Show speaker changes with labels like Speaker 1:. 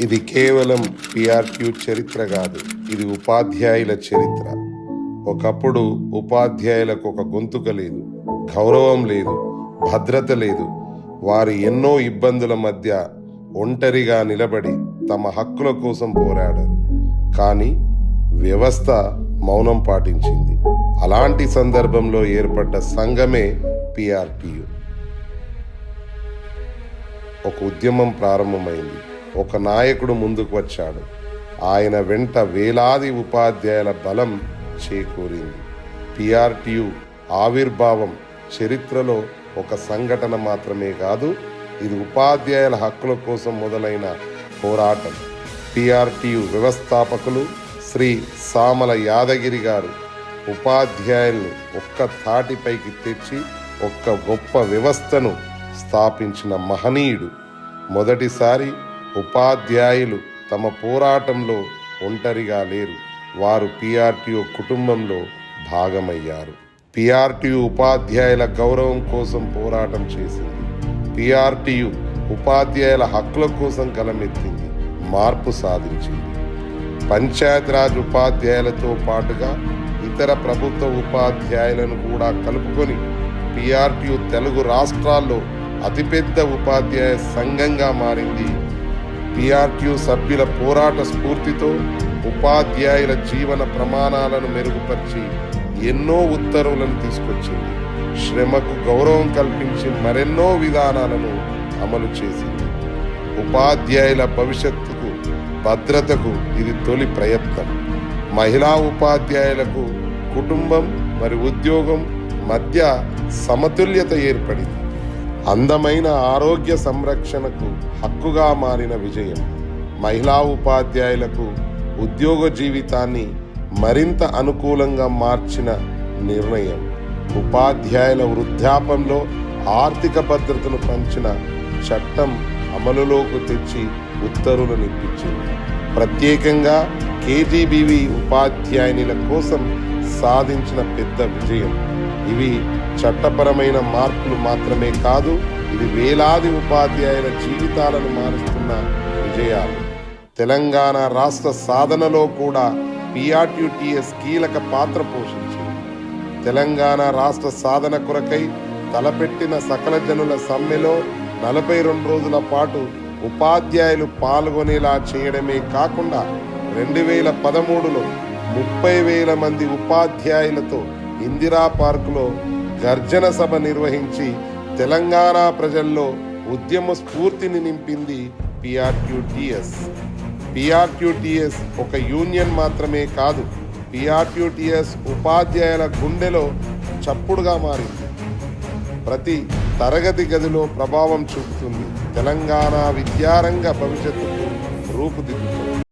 Speaker 1: ఇది కేవలం పిఆర్క్యూ చరిత్ర కాదు, ఇది ఉపాధ్యాయుల చరిత్ర. ఒకప్పుడు ఉపాధ్యాయులకు ఒక గొంతుక లేదు, గౌరవం లేదు, భద్రత లేదు. వారు ఎన్నో ఇబ్బందుల మధ్య ఒంటరిగా నిలబడి తమ హక్కుల కోసం పోరాడారు. కానీ వ్యవస్థ మౌనం పాటించింది. అలాంటి సందర్భంలో ఏర్పడ్డ సంఘమే పిఆర్టీయు. ఒక ఉద్యమం ప్రారంభమైంది. ఒక నాయకుడు ముందుకు వచ్చాడు. ఆయన వెంట వేలాది ఉపాధ్యాయుల బలం చేకూరింది. పిఆర్టీయు ఆవిర్భావం చరిత్రలో ఒక సంఘటన మాత్రమే కాదు, ఇది ఉపాధ్యాయుల హక్కుల కోసం మొదలైన పోరాటం. పిఆర్టీయు వ్యవస్థాపకులు శ్రీ సామల యాదగిరి గారు ఉపాధ్యాయులను ఒక్క తాటిపైకి తెచ్చి ఒక్క గొప్ప వ్యవస్థను స్థాపించిన మహనీయుడు. మొదటిసారి ఉపాధ్యాయులు తమ పోరాటంలో ఒంటరిగా లేరు, వారు పిఆర్టీయు కుటుంబంలో భాగమయ్యారు. పిఆర్టీయు ఉపాధ్యాయుల గౌరవం కోసం పోరాటం చేసింది. పిఆర్టీయు ఉపాధ్యాయుల హక్కుల కోసం గలమెత్తింది, మార్పు సాధించింది. పంచాయతీరాజ్ ఉపాధ్యాయులతో పాటుగా ఇతర ప్రభుత్వ ఉపాధ్యాయులను కూడా కలుపుకొని పిఆర్టీయు తెలుగు రాష్ట్రాల్లో అతిపెద్ద ఉపాధ్యాయ సంఘంగా మారింది. పిఆర్టీయు సభ్యుల పోరాట స్ఫూర్తితో ఉపాధ్యాయుల జీవన ప్రమాణాలను మెరుగుపరిచి ఎన్నో ఉత్తర్వులను తీసుకొచ్చింది. శ్రమకు గౌరవం కల్పించి మరెన్నో విధానాలను అమలు చేసింది. ఉపాధ్యాయుల భవిష్యత్తుకు, భద్రతకు ఇది తొలి ప్రయత్నం. మహిళా ఉపాధ్యాయులకు కుటుంబం మరియు ఉద్యోగం మధ్య సమతుల్యత ఏర్పడింది. అందమైన ఆరోగ్య సంరక్షణకు హక్కుగా మారిన విజయం. మహిళా ఉపాధ్యాయులకు ఉద్యోగ జీవితాన్ని మరింత అనుకూలంగా మార్చిన నిర్ణయం. ఉపాధ్యాయుల వృద్ధాపంలో ఆర్థిక భద్రతను పంచిన చట్టం అమలులోకి తెచ్చి ఉత్తర్వులను ఇప్పించింది. ప్రత్యేకంగా కేజీబీవీ ఉపాధ్యాయునిల కోసం సాధించిన పెద్ద విజయం. ఇవి చట్టపరమైన మార్పులు మాత్రమే కాదు, ఇది వేలాది ఉపాధ్యాయుల జీవితాలను మారుస్తున్న విజయాలు. తెలంగాణ రాష్ట్ర సాధనలో కూడా పిఆర్టీయుటిఎస్ కీలక పాత్ర పోషించింది. తెలంగాణ రాష్ట్ర సాధన కొరకై తలపెట్టిన సకల జనుల సమ్మెలో 42 రోజుల పాటు ఉపాధ్యాయులు పాల్గొనేలా చేయడమే కాకుండా 2013లో 30,000 మంది ఉపాధ్యాయులతో ఇందిరా పార్కులో గర్జన సభ నిర్వహించి తెలంగాణ ప్రజల్లో ఉద్యమ స్ఫూర్తిని నింపింది పిఆర్టీయుటిఎస్. పిఆర్టీయుటిఎస్ ఒక యూనియన్ మాత్రమే కాదు, పిఆర్టీయుటిఎస్ ఉపాధ్యాయుల గుండెలో చప్పుడుగా మారింది. ప్రతి తరగతి గదిలో ప్రభావం చూపుతుంది. తెలంగాణ విద్యారంగ భవిష్యత్తుకు రూపుదిద్దుతుంది.